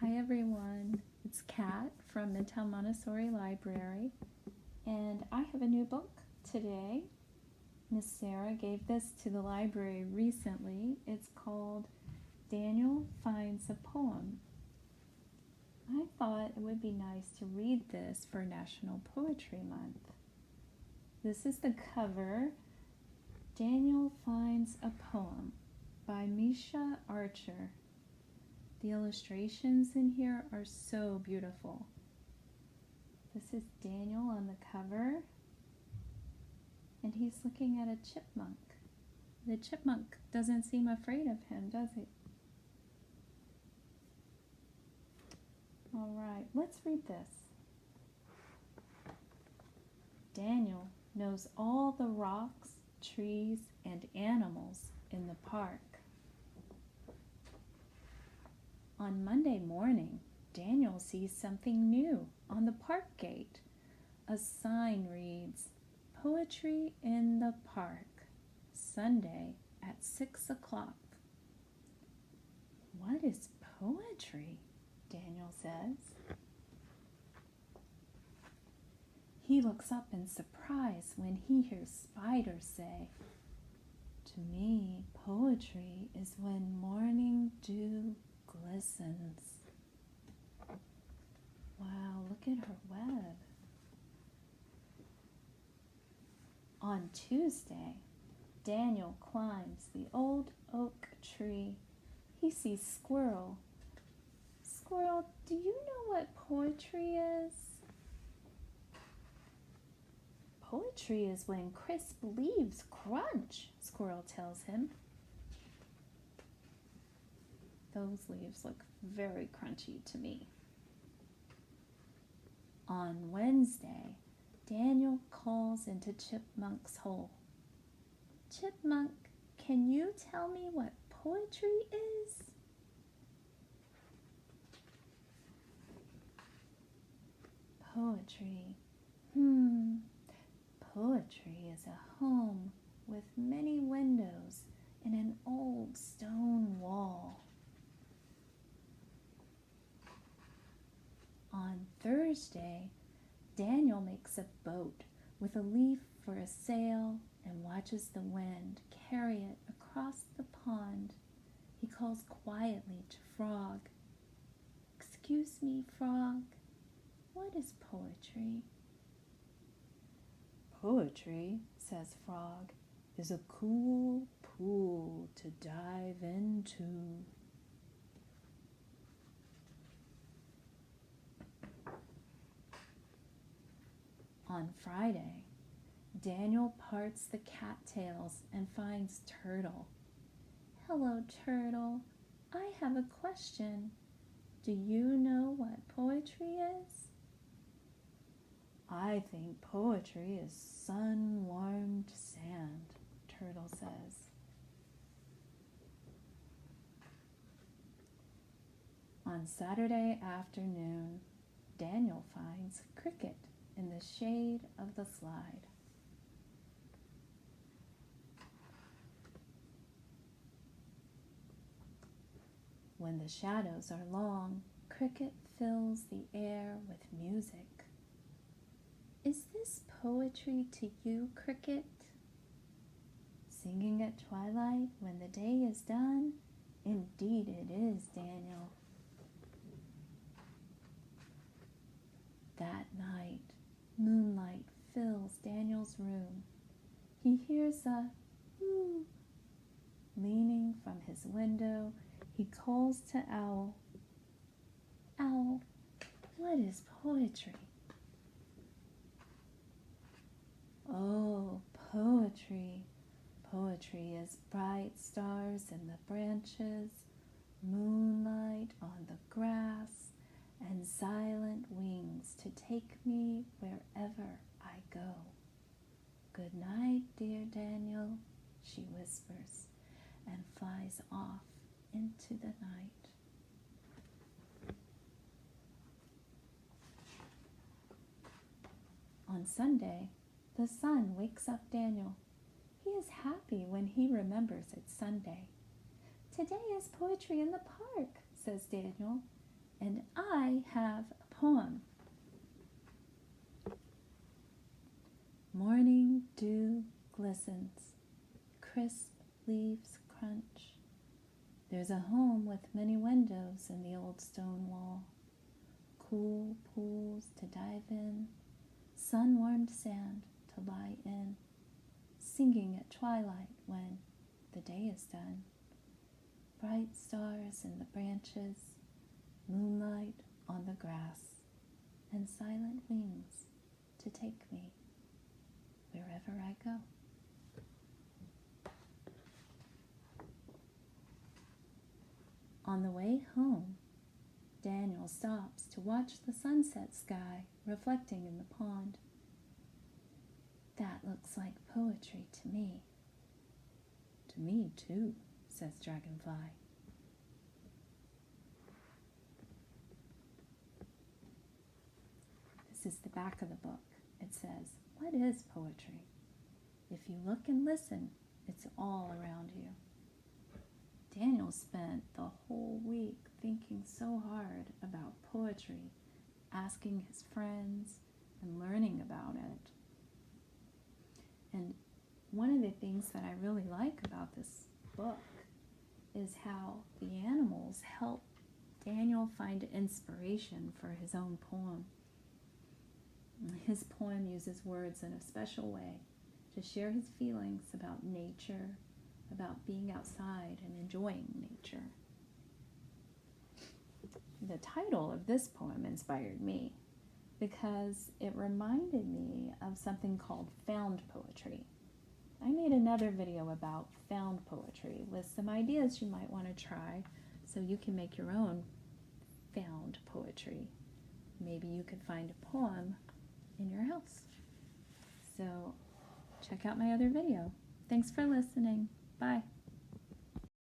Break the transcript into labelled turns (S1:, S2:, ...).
S1: Hi everyone, it's Kat from Midtown Montessori Library, and I have a new book today. Miss Sarah gave this to the library recently. It's called Daniel Finds a Poem. I thought it would be nice to read this for National Poetry Month. This is the cover, Daniel Finds a Poem by Micha Archer. The illustrations in here are so beautiful. This is Daniel on the cover, and he's looking at a chipmunk. The chipmunk doesn't seem afraid of him, does it? All right, let's read this. Daniel knows all the rocks, trees, and animals in the park. On Monday morning, Daniel sees something new on the park gate. A sign reads, "Poetry in the Park, Sunday at 6 o'clock. "What is poetry?" Daniel says. He looks up in surprise when he hears spiders say, "To me, poetry is when morning dew glistens." Wow, look at her web. On Tuesday, Daniel climbs the old oak tree. He sees Squirrel. "Squirrel, do you know what poetry is?" "Poetry is when crisp leaves crunch," Squirrel tells him. Those leaves look very crunchy to me. On Wednesday, Daniel calls into Chipmunk's hole. "Chipmunk, can you tell me what poetry is?" Poetry. Poetry is a home with many windows and an old stone wall. On Thursday, Daniel makes a boat with a leaf for a sail and watches the wind carry it across the pond. He calls quietly to Frog. "Excuse me, Frog, what is poetry?" "Poetry," says Frog, "is a cool pool to dive into." On Friday, Daniel parts the cattails and finds Turtle. "Hello, Turtle. I have a question. Do you know what poetry is?" "I think poetry is sun-warmed sand," Turtle says. On Saturday afternoon, Daniel finds Cricket in the shade of the slide. When the shadows are long, Cricket fills the air with music. "Is this poetry to you, Cricket?" "Singing at twilight when the day is done? Indeed it is, Daniel." That night, moonlight fills Daniel's room. He hears a "whoo." Leaning from his window, he calls to Owl. "Owl, what is poetry?" "Oh, poetry. Poetry is bright stars in the branches, moonlight on the grass, and silent wings to take me wherever I go. Good night, dear Daniel," she whispers, and flies off into the night. On Sunday, the sun wakes up Daniel. He is happy when he remembers it's Sunday. "Today is poetry in the park," says Daniel, and I have a poem. Morning dew glistens, crisp leaves crunch. There's a home with many windows in the old stone wall, cool pools to dive in, sun-warmed sand to lie in, singing at twilight when the day is done. Bright stars in the branches, moonlight on the grass, and silent wings to take me wherever I go. On the way home, Daniel stops to watch the sunset sky reflecting in the pond. That looks like poetry to me. To me, too, says Dragonfly. This is the back of the book. It says, "What is poetry? If you look and listen, it's all around you." Daniel spent the whole week thinking so hard about poetry, asking his friends and learning about it. And one of the things that I really like about this book is how the animals help Daniel find inspiration for his own poem. His poem uses words in a special way to share his feelings about nature, about being outside and enjoying nature. The title of this poem inspired me because it reminded me of something called found poetry. I made another video about found poetry with some ideas you might want to try so you can make your own found poetry. Maybe you could find a poem in your house. So check out my other video. Thanks for listening. Bye.